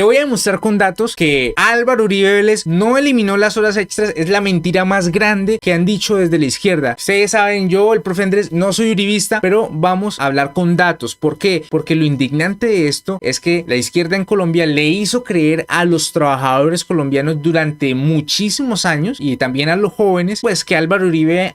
Te voy a demostrar con datos que Álvaro Uribe Vélez no eliminó las horas extras. Es la mentira más grande que han dicho desde la izquierda. Ustedes saben, yo, el profe Andrés, no soy uribista, pero vamos a hablar con datos. ¿Por qué? Porque lo indignante de esto es que la izquierda en Colombia le hizo creer a los trabajadores colombianos durante muchísimos años y también a los jóvenes, pues que Álvaro Uribe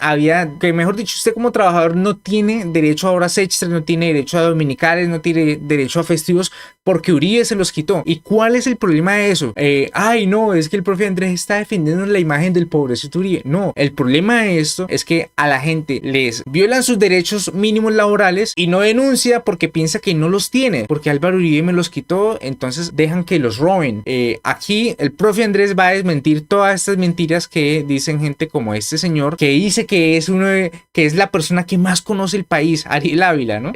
que mejor dicho, usted como trabajador no tiene derecho a horas extras, no tiene derecho a dominicales, no tiene derecho a festivos, porque Uribe se los quitó. ¿Y cuál es el problema de eso? Ay, no, es que el profe Andrés está defendiendo la imagen del pobrecito Uribe. No, el problema de esto es que a la gente les violan sus derechos mínimos laborales y no denuncia porque piensa que no los tiene, porque Álvaro Uribe me los quitó, entonces dejan que los roben. Aquí el profe Andrés va a desmentir todas estas mentiras que dicen gente como este señor, que dice que es la persona que más conoce el país, Ariel Ávila, ¿no?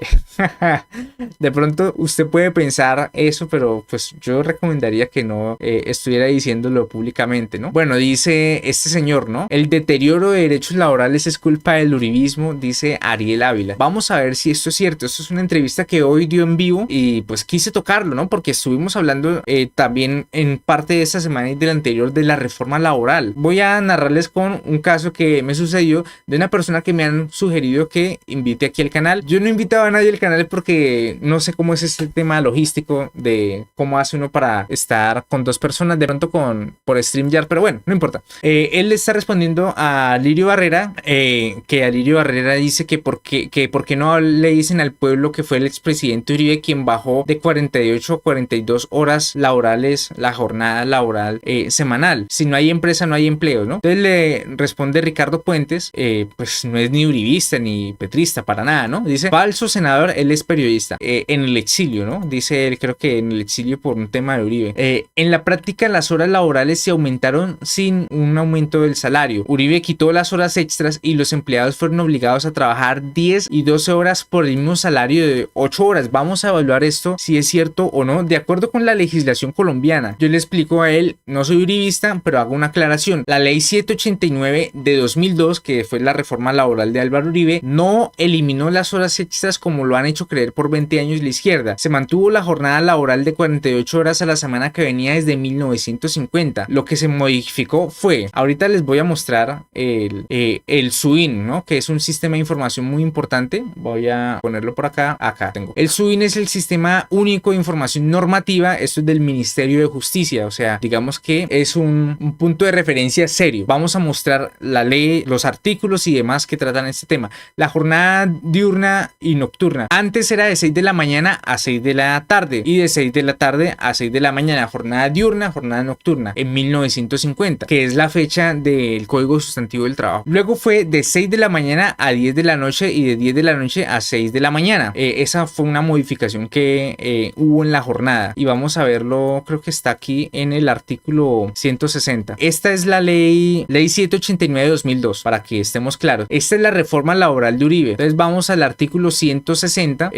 De pronto usted puede pensar eso, pero pues yo recomendaría que no estuviera diciéndolo públicamente, ¿no? Bueno, dice este señor, ¿no? El deterioro de derechos laborales es culpa del uribismo, dice Ariel Ávila. Vamos a ver si esto es cierto. Esto es una entrevista que hoy dio en vivo y pues quise tocarlo, ¿no? Porque estuvimos hablando también en parte de esta semana y del anterior de la reforma laboral. Voy a narrarles con un caso que me sucedió de una persona que me han sugerido que invite aquí al canal. Yo no he invitado a nadie al canal porque no sé cómo es este tema logístico de cómo hace uno para estar con dos personas de pronto por StreamYard, pero bueno, no importa. Él le está respondiendo a Lirio Barrera, que a Lirio Barrera dice que por qué no le dicen al pueblo que fue el expresidente Uribe quien bajó de 48 a 42 horas laborales la jornada laboral semanal. Si no hay empresa, no hay empleo, ¿no? Entonces le responde Ricardo Puentes, pues no es ni uribista ni petrista para nada, ¿no? Dice, falso senador, él es periodista, en el exilio, ¿no? Dice él, creo que en el exilio por un tema de Uribe. En la práctica las horas laborales se aumentaron sin un aumento del salario. Uribe quitó las horas extras y los empleados fueron obligados a trabajar 10 y 12 horas por el mismo salario de 8 horas. Vamos a evaluar esto si es cierto o no, de acuerdo con la legislación colombiana. Yo le explico a él, no soy uribista, pero hago una aclaración. La ley 789 de 2002, que fue la reforma laboral de Álvaro Uribe, no eliminó las horas extras como lo han hecho creer por 20 años la izquierda. Se mantuvo la jornada laboral de 48 horas a la semana que venía desde 1950. Lo que se modificó fue, ahorita les voy a mostrar el SUIN, ¿no? Que es un sistema de información muy importante. Voy a ponerlo por acá. Acá tengo. El SUIN es el Sistema Único de Información Normativa. Esto es del Ministerio de Justicia. O sea, digamos que es un punto de referencia serio. Vamos a mostrar la ley, los artículos y demás que tratan este tema. La jornada diurna y nocturna. Antes era de 6 de la mañana a 6 de la tarde y de 6 de la tarde a 6 de la mañana. Jornada diurna, jornada nocturna en 1950, que es la fecha del Código Sustantivo del Trabajo. Luego fue de 6 de la mañana a 10 de la noche y de 10 de la noche a 6 de la mañana. Esa fue una modificación que hubo en la jornada y vamos a verlo, creo que está aquí en el artículo 160. Esta es la ley 789 de 2002, para que estemos claros. Esta es la reforma laboral de Uribe. Entonces vamos al artículo 160.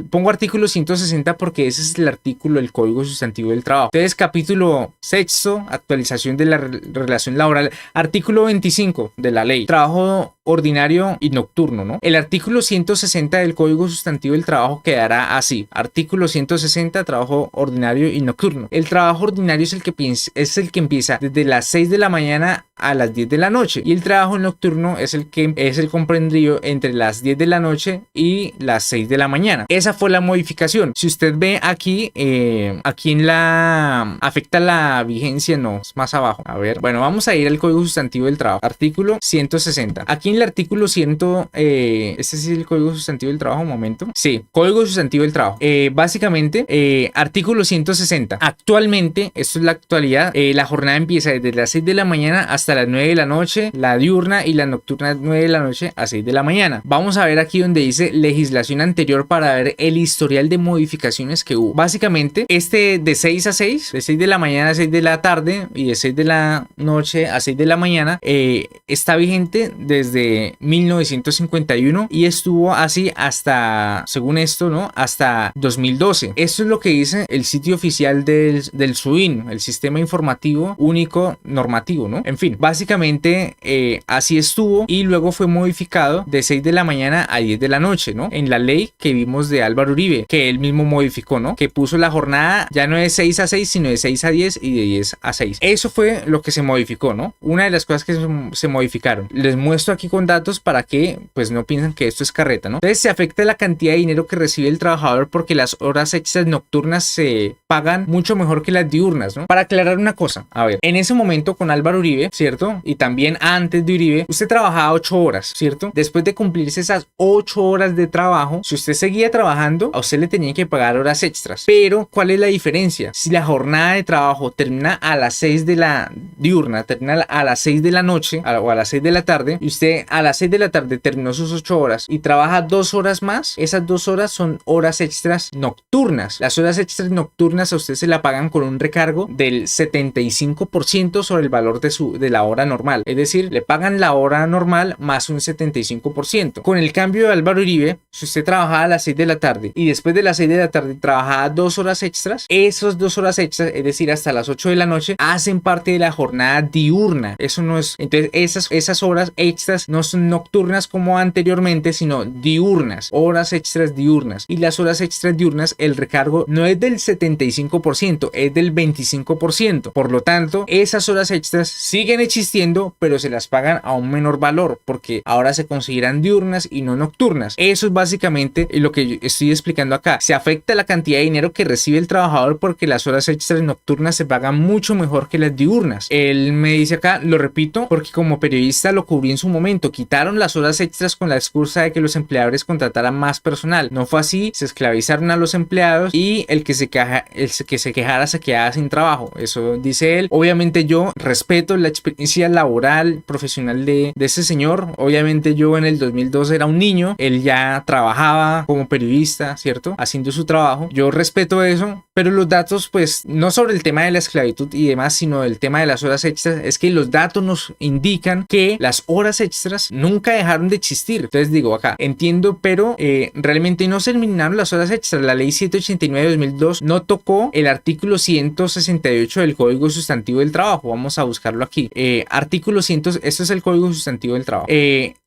Pongo artículo 160 porque ese es el artículo del Código Sustantivo del Trabajo. Entonces capítulo sexto, actualización de la relación laboral. Artículo 25 de la ley, trabajo ordinario y nocturno, ¿no? El artículo 160 del Código Sustantivo del Trabajo quedará así. Artículo 160, trabajo ordinario y nocturno. El trabajo ordinario es el que empieza desde las 6 de la mañana a las 10 de la noche y el trabajo nocturno es el comprendido entre las 10 de la noche y las 6 de la mañana. Esa fue la modificación. Si usted ve aquí, aquí en la afecta la vigencia, no, es más abajo. A ver, bueno, vamos a ir al Código Sustantivo del Trabajo. Artículo 160. Aquí en el artículo este es el Código Sustantivo del Trabajo, un momento. Sí, Código Sustantivo del Trabajo. Básicamente, artículo 160. Actualmente, esto es la actualidad, la jornada empieza desde las 6 de la mañana hasta las 9 de la noche, la diurna y la nocturna 9 de la noche a 6 de la mañana. Vamos a ver aquí donde dice legislación anterior para ver el historial de modificaciones que hubo. Básicamente, de 6 a 6, de 6 de la mañana a 6 de la tarde y de 6 de la noche a 6 de la mañana, está vigente desde desde 1951 y estuvo así hasta, según esto, ¿no? Hasta 2012. Esto es lo que dice el sitio oficial del SUIN, el Sistema Informativo Único Normativo, ¿no? En fin, básicamente así estuvo y luego fue modificado de 6 de la mañana a 10 de la noche, ¿no? En la ley que vimos de Álvaro Uribe, que él mismo modificó, ¿no? Que puso la jornada ya no de 6 a 6, sino de 6 a 10 y de 10 a 6. Eso fue lo que se modificó, ¿no? Una de las cosas que se modificaron. Les muestro aquí con datos para que pues no piensen que esto es carreta, ¿no? Entonces se afecta la cantidad de dinero que recibe el trabajador porque las horas extras nocturnas se pagan mucho mejor que las diurnas, ¿no? Para aclarar una cosa, a ver, en ese momento con Álvaro Uribe, ¿cierto? Y también antes de Uribe, usted trabajaba 8 horas, ¿cierto? Después de cumplirse esas 8 horas de trabajo, si usted seguía trabajando, a usted le tenían que pagar horas extras. Pero, ¿cuál es la diferencia? Si la jornada de trabajo termina a las 6 de la diurna, termina a las 6 de la noche o a las 6 de la tarde, y usted a las 6 de la tarde terminó sus 8 horas y trabaja 2 horas más, esas 2 horas son horas extras nocturnas. Las horas extras nocturnas a usted se la pagan con un recargo del 75% sobre el valor de la hora normal. Es decir, le pagan la hora normal más un 75%. Con el cambio de Álvaro Uribe, si usted trabajaba a las 6 de la tarde y después de las 6 de la tarde trabajaba 2 horas extras, esas 2 horas extras, es decir, hasta las 8 de la noche, hacen parte de la jornada diurna. Eso no es, entonces esas horas extras no son nocturnas como anteriormente, sino diurnas, horas extras diurnas. Y las horas extras diurnas, el recargo no es del 75%, es del 25%. Por lo tanto, esas horas extras siguen existiendo, pero se las pagan a un menor valor, porque ahora se consideran diurnas y no nocturnas. Eso es básicamente lo que yo estoy explicando acá. Se afecta la cantidad de dinero que recibe el trabajador porque las horas extras nocturnas se pagan mucho mejor que las diurnas. Él me dice acá, lo repito, porque como periodista lo cubrí en su momento, quitaron las horas extras con la excusa de que los empleadores contrataran más personal. No fue así, se esclavizaron a los empleados y el que se quejara se quedaba sin trabajo. Eso dice él. Obviamente yo respeto la experiencia laboral, profesional de ese señor. Obviamente yo en el 2002 era un niño, él ya trabajaba como periodista, ¿cierto? Haciendo su trabajo. Yo respeto eso, pero los datos, pues, no sobre el tema de la esclavitud y demás, sino el tema de las horas extras, es que los datos nos indican que las horas extras nunca dejaron de existir. Entonces digo acá, entiendo, pero realmente no se eliminaron las horas extras. La ley 789 de 2002 no tocó el artículo 168 del Código Sustantivo del Trabajo. Vamos a buscarlo aquí. Artículo 100, esto es el Código Sustantivo del Trabajo.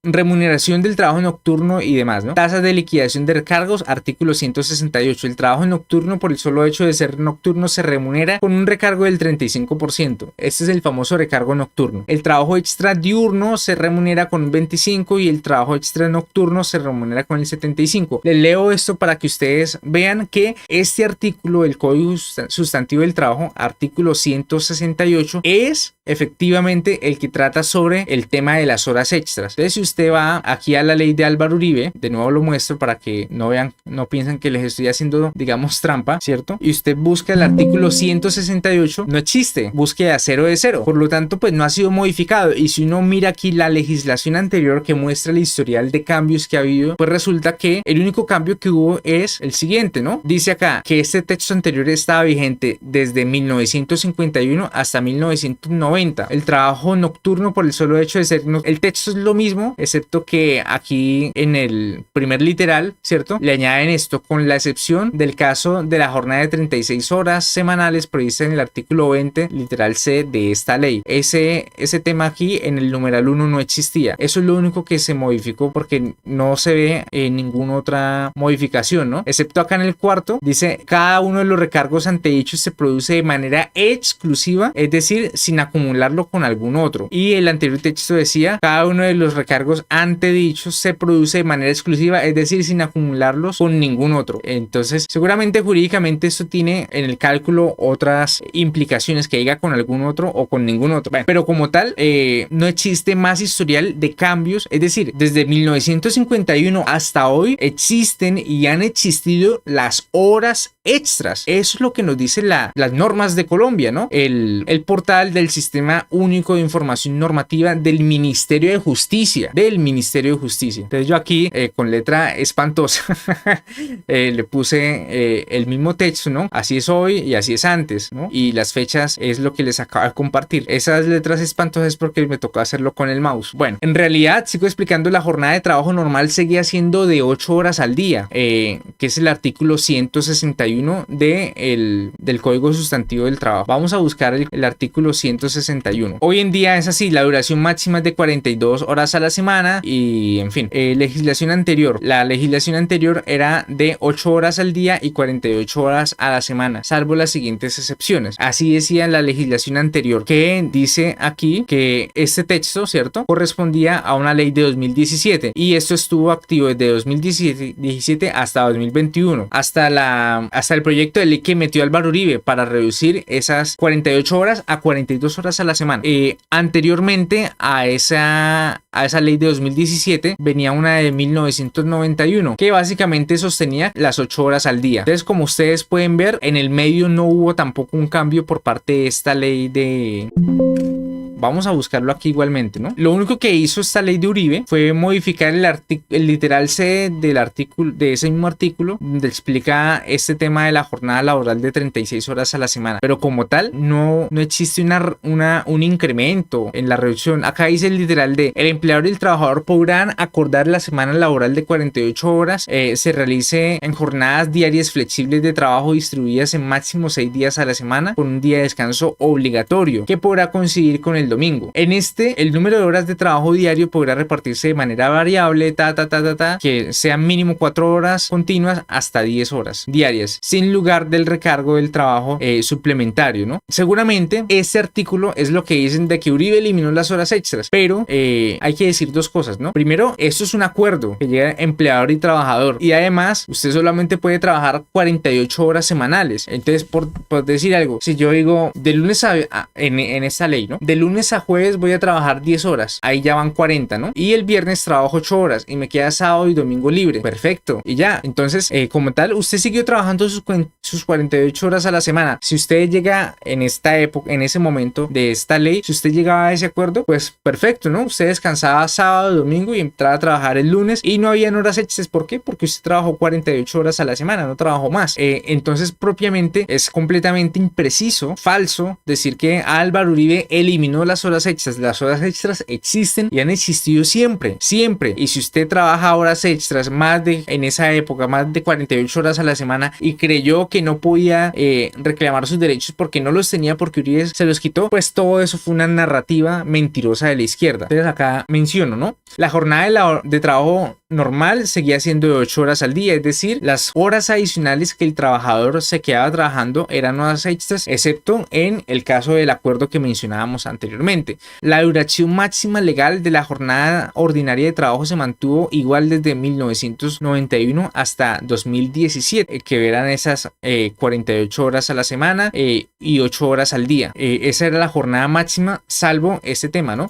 Remuneración del trabajo nocturno y demás, ¿no? Tasas de liquidación de recargos, artículo 168. El trabajo nocturno, por el solo hecho de ser nocturno, se remunera con un recargo del 35%. Este es el famoso recargo nocturno. El trabajo extra diurno se remunera con un 25% y el trabajo extra nocturno se remunera con el 75%. Les leo esto para que ustedes vean que este artículo del Código Sustantivo del Trabajo, artículo 168, es efectivamente el que trata sobre el tema de las horas extras. Entonces, si usted va aquí a la ley de Álvaro Uribe, de nuevo lo muestro para que no vean, no piensen que les estoy haciendo, digamos, trampa, ¿cierto? Y usted busca el artículo 168, no existe, busque a 0 de 0. Por lo tanto, pues no ha sido modificado. Y si uno mira aquí la legislación anterior que muestra el historial de cambios que ha habido, pues resulta que el único cambio que hubo es el siguiente, ¿no? Dice acá que este texto anterior estaba vigente desde 1951 hasta 1990. El trabajo nocturno, por el solo hecho de ser el texto es lo mismo, excepto que aquí en el primer literal, ¿cierto? Le añaden esto con la excepción del caso de la jornada de 36 horas semanales prevista en el artículo 20 literal C de esta ley. Ese tema aquí en el numeral 1 no existía. Eso es lo único que se modificó porque no se ve ninguna otra modificación, ¿no? Excepto acá en el cuarto, dice cada uno de los recargos antedichos se produce de manera exclusiva, es decir, sin acumularlo con algún otro. Y el anterior texto decía cada uno de los recargos antedichos se produce de manera exclusiva, es decir, sin acumularlos con ningún otro. Entonces, seguramente jurídicamente esto tiene en el cálculo otras implicaciones, que diga con algún otro o con ningún otro. Bueno, pero como tal, no existe más historial de cambios, es decir, desde 1951 hasta hoy existen y han existido las horas extras. Eso es lo que nos dicen las normas de Colombia, ¿no? El portal del sistema Sistema Único de Información Normativa del Ministerio de Justicia. Entonces yo aquí, con letra espantosa, le puse el mismo texto, ¿no? Así es hoy y así es antes, ¿no? Y las fechas es lo que les acabo de compartir. Esas letras espantosas es porque me tocó hacerlo con el mouse. Bueno, en realidad, sigo explicando, la jornada de trabajo normal seguía siendo de 8 horas al día, que es el artículo 161 del Código Sustantivo del Trabajo. Vamos a buscar el artículo 161. Hoy en día es así, la duración máxima es de 42 horas a la semana y, en fin, legislación anterior. La legislación anterior era de 8 horas al día y 48 horas a la semana, salvo las siguientes excepciones. Así decía la legislación anterior, que dice aquí que este texto, ¿cierto?, correspondía a una ley de 2017 y esto estuvo activo desde 2017 hasta 2021, hasta el proyecto de ley que metió Álvaro Uribe para reducir esas 48 horas a 42 horas a la semana. Anteriormente a esa ley de 2017 venía una de 1991 que básicamente sostenía las 8 horas al día. Entonces, como ustedes pueden ver, en el medio no hubo tampoco un cambio por parte de esta ley de... Vamos a buscarlo aquí igualmente, ¿no? Lo único que hizo esta ley de Uribe fue modificar el literal C del artículo, de ese mismo artículo, donde explica este tema de la jornada laboral de 36 horas a la semana. Pero como tal, no existe un incremento en la reducción. Acá dice el literal de: el empleador y el trabajador podrán acordar la semana laboral de 48 horas se realice en jornadas diarias flexibles de trabajo distribuidas en máximo 6 días a la semana, con un día de descanso obligatorio, que podrá coincidir con el domingo. En el número de horas de trabajo diario podrá repartirse de manera variable, que sean mínimo 4 horas continuas hasta 10 horas diarias, sin lugar del recargo del trabajo suplementario, ¿no? Seguramente este artículo es lo que dicen de que Uribe eliminó las horas extras, pero hay que decir dos cosas, ¿no? Primero, esto es un acuerdo que llega empleador y trabajador, y además usted solamente puede trabajar 48 horas semanales. Entonces, por decir algo, si yo digo de lunes en esta ley, ¿no?, de lunes a jueves voy a trabajar 10 horas, ahí ya van 40, ¿no? Y el viernes trabajo 8 horas y me queda sábado y domingo libre. Perfecto. Y ya, entonces, como tal, usted siguió trabajando sus 48 horas a la semana. Si usted llega en esta época, en ese momento de esta ley, si usted llegaba a ese acuerdo, pues perfecto, ¿no? Usted descansaba sábado, domingo y entraba a trabajar el lunes y no habían horas extras. ¿Por qué? Porque usted trabajó 48 horas a la semana, no trabajó más. Entonces, propiamente es completamente impreciso, falso, decir que Álvaro Uribe eliminó las horas extras. Las horas extras existen y han existido siempre. Y si usted trabaja horas extras en esa época, más de 48 horas a la semana, y creyó que no podía reclamar sus derechos porque no los tenía, porque Uribe se los quitó, pues todo eso fue una narrativa mentirosa de la izquierda. Entonces acá menciono, ¿no? La jornada de trabajo normal seguía siendo de 8 horas al día, es decir, las horas adicionales que el trabajador se quedaba trabajando eran horas extras, excepto en el caso del acuerdo que mencionábamos anteriormente. La duración máxima legal de la jornada ordinaria de trabajo se mantuvo igual desde 1991 hasta 2017, que verán esas 48 horas a la semana y 8 horas al día. Esa era la jornada máxima, salvo este tema, ¿no?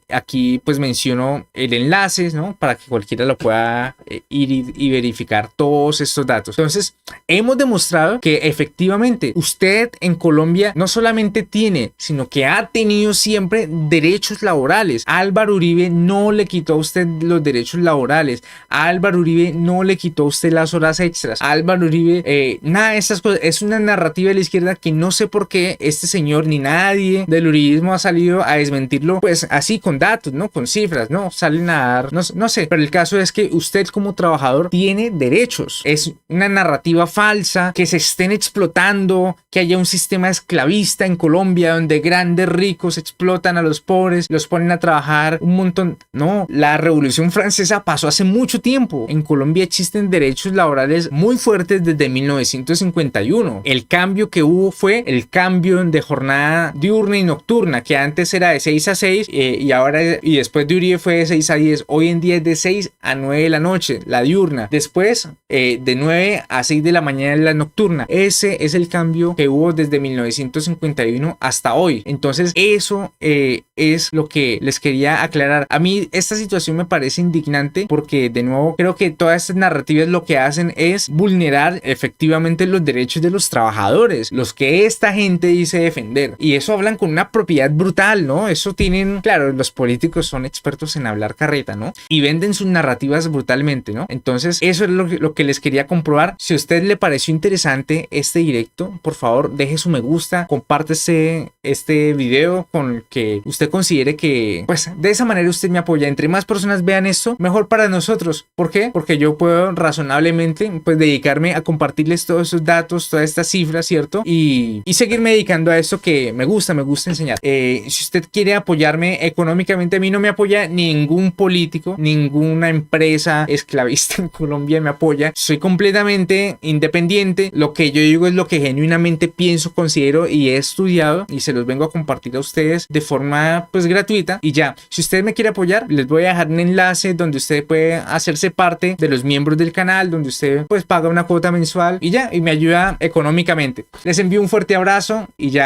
Aquí pues menciono el enlace, ¿no?, para que cualquiera lo pueda ir y verificar todos estos datos. Entonces, hemos demostrado que efectivamente usted en Colombia no solamente tiene, sino que ha tenido siempre derechos laborales. Álvaro Uribe no le quitó a usted los derechos laborales. Álvaro Uribe no le quitó a usted las horas extras. Álvaro Uribe, nada de estas cosas. Es una narrativa de la izquierda que no sé por qué este señor ni nadie del uribismo ha salido a desmentirlo, pues así con datos, ¿no?, con cifras, ¿no? Salen a dar, no sé, pero el caso es que usted como trabajador tiene derechos. Es una narrativa falsa que se estén explotando, que haya un sistema esclavista en Colombia donde grandes ricos explotan a los pobres, los ponen a trabajar un montón. No, la Revolución Francesa pasó hace mucho tiempo. En Colombia existen derechos laborales muy fuertes desde 1951. El cambio que hubo fue el cambio de jornada diurna y nocturna, que antes era de 6 a 6 y ahora y después de Uribe fue de 6 a 10. Hoy en día es de 6 a 9 de la noche, la diurna. Después, de 9 a 6 de la mañana, la nocturna. Ese es el cambio que hubo desde 1951 hasta hoy. Entonces, eso es lo que les quería aclarar. A mí esta situación me parece indignante porque, de nuevo, creo que todas estas narrativas lo que hacen es vulnerar efectivamente los derechos de los trabajadores, los que esta gente dice defender. Y eso hablan con una propiedad brutal, ¿no? Eso tienen, claro, los políticos son expertos en hablar carreta, ¿no? Y venden sus narrativas brutalmente, ¿no? Entonces, eso es lo que les quería comprobar. Si a usted le pareció interesante este directo, por favor, deje su me gusta, compártese este video con el que usted considere que, pues, de esa manera usted me apoya. Entre más personas vean esto, mejor para nosotros. ¿Por qué? Porque yo puedo razonablemente, pues, dedicarme a compartirles todos esos datos, todas estas cifras, ¿cierto? Y seguirme dedicando a esto que me gusta enseñar. Si usted quiere apoyarme económicamente, a mí no me apoya ningún político, ninguna empresa esclavista en Colombia me apoya. Soy completamente independiente. Lo que yo digo es lo que genuinamente pienso, considero y he estudiado, y se los vengo a compartir a ustedes de forma, pues, gratuita. Y ya, si usted me quiere apoyar, les voy a dejar un enlace donde usted puede hacerse parte de los miembros del canal, donde usted, pues, paga una cuota mensual y ya, y me ayuda económicamente. Les envío un fuerte abrazo y ya.